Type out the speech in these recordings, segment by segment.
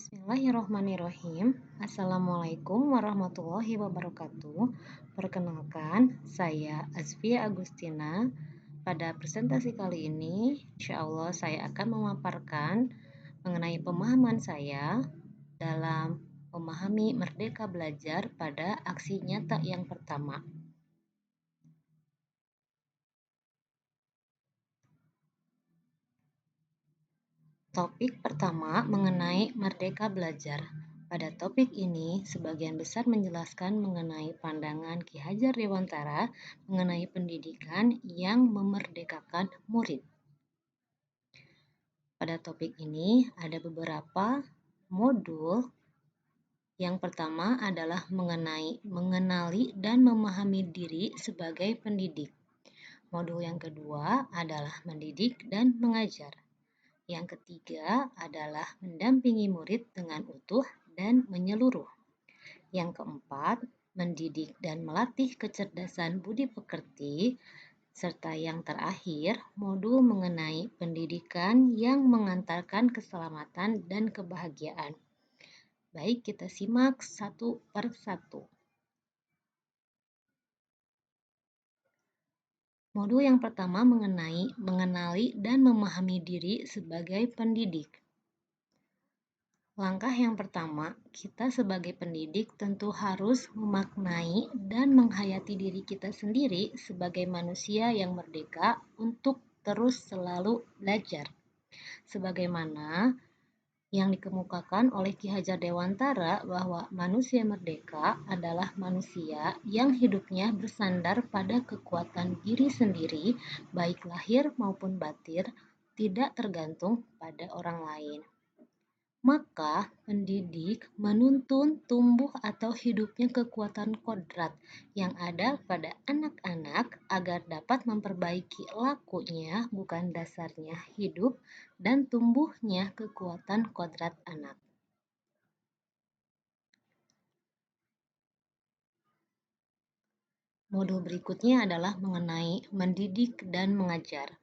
Bismillahirrohmanirrohim. Assalamualaikum warahmatullahi wabarakatuh. Perkenalkan, saya Azfia Agustina. Pada presentasi kali ini, insya Allah saya akan memaparkan mengenai pemahaman saya dalam memahami Merdeka Belajar pada aksi nyata yang pertama. Topik pertama mengenai Merdeka Belajar. Pada topik ini, sebagian besar menjelaskan mengenai pandangan Ki Hajar Dewantara mengenai pendidikan yang memerdekakan murid. Pada topik ini ada beberapa modul. Yang pertama adalah mengenali dan memahami diri sebagai pendidik. Modul yang kedua adalah mendidik dan mengajar. Yang ketiga adalah mendampingi murid dengan utuh dan menyeluruh. Yang keempat, mendidik dan melatih kecerdasan budi pekerti. Serta yang terakhir, modul mengenai pendidikan yang mengantarkan keselamatan dan kebahagiaan. Baik, kita simak satu per satu. Modul yang pertama mengenali dan memahami diri sebagai pendidik. Langkah yang pertama, kita sebagai pendidik tentu harus memaknai dan menghayati diri kita sendiri sebagai manusia yang merdeka untuk terus selalu belajar. Sebagaimana yang dikemukakan oleh Ki Hajar Dewantara bahwa manusia merdeka adalah manusia yang hidupnya bersandar pada kekuatan diri sendiri, baik lahir maupun batin, tidak tergantung pada orang lain. Maka pendidik menuntun tumbuh atau hidupnya kekuatan kodrat yang ada pada anak-anak agar dapat memperbaiki lakunya, bukan dasarnya hidup dan tumbuhnya kekuatan kodrat anak. Modul berikutnya adalah mengenai mendidik dan mengajar.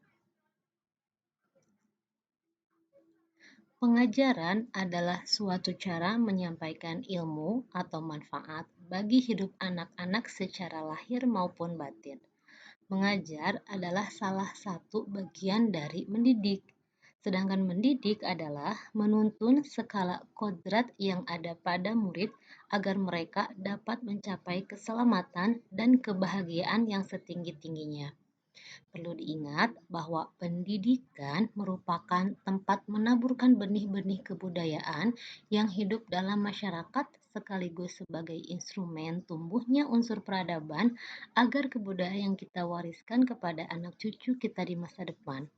Pengajaran adalah suatu cara menyampaikan ilmu atau manfaat bagi hidup anak-anak secara lahir maupun batin. Mengajar adalah salah satu bagian dari mendidik. Sedangkan mendidik adalah menuntun skala kodrat yang ada pada murid agar mereka dapat mencapai keselamatan dan kebahagiaan yang setinggi-tingginya. Perlu diingat bahwa pendidikan merupakan tempat menaburkan benih-benih kebudayaan yang hidup dalam masyarakat sekaligus sebagai instrumen tumbuhnya unsur peradaban agar kebudayaan yang kita wariskan kepada anak cucu kita di masa depan.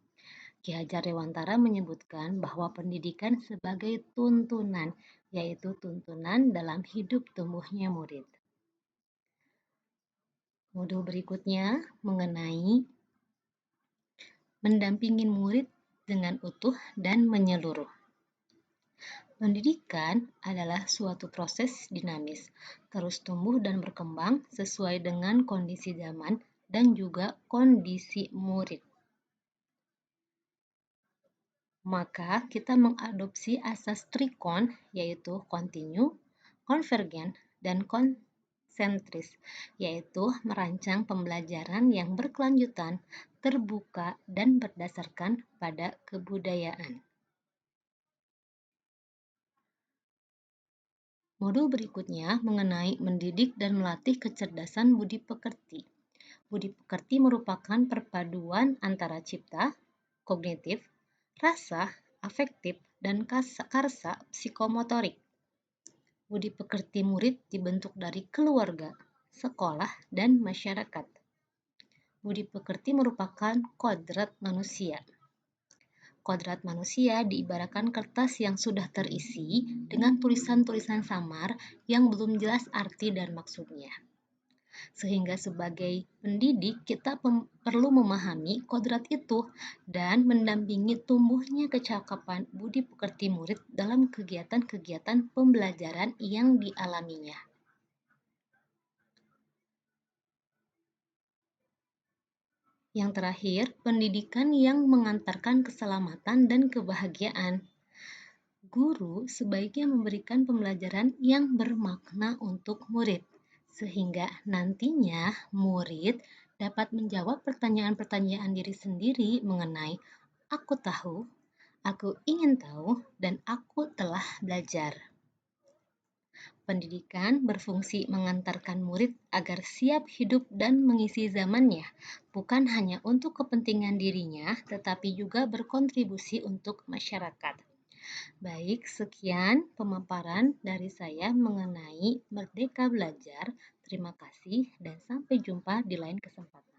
Ki Hajar Dewantara menyebutkan bahwa pendidikan sebagai tuntunan, yaitu tuntunan dalam hidup tumbuhnya murid. Modul berikutnya mengenai mendampingi murid dengan utuh dan menyeluruh. Pendidikan adalah suatu proses dinamis, terus tumbuh dan berkembang sesuai dengan kondisi zaman dan juga kondisi murid. Maka kita mengadopsi asas trikon, yaitu kontinu, konvergen, dan konsentris, yaitu merancang pembelajaran yang berkelanjutan, terbuka, dan berdasarkan pada kebudayaan. Modul berikutnya mengenai mendidik dan melatih kecerdasan budi pekerti. Budi pekerti merupakan perpaduan antara cipta, kognitif, rasa, afektif, dan karsa psikomotorik. Budi pekerti murid dibentuk dari keluarga, sekolah, dan masyarakat. Budi pekerti merupakan kodrat manusia. Kodrat manusia diibaratkan kertas yang sudah terisi dengan tulisan-tulisan samar yang belum jelas arti dan maksudnya. Sehingga sebagai pendidik kita perlu memahami kodrat itu dan mendampingi tumbuhnya kecakapan budi pekerti murid dalam kegiatan-kegiatan pembelajaran yang dialaminya. Yang terakhir, pendidikan yang mengantarkan keselamatan dan kebahagiaan. Guru sebaiknya memberikan pembelajaran yang bermakna untuk murid, sehingga nantinya murid dapat menjawab pertanyaan-pertanyaan diri sendiri mengenai "aku tahu", "aku ingin tahu", dan "aku telah belajar". Pendidikan berfungsi mengantarkan murid agar siap hidup dan mengisi zamannya, bukan hanya untuk kepentingan dirinya, tetapi juga berkontribusi untuk masyarakat. Baik, sekian pemaparan dari saya mengenai Merdeka Belajar. Terima kasih dan sampai jumpa di lain kesempatan.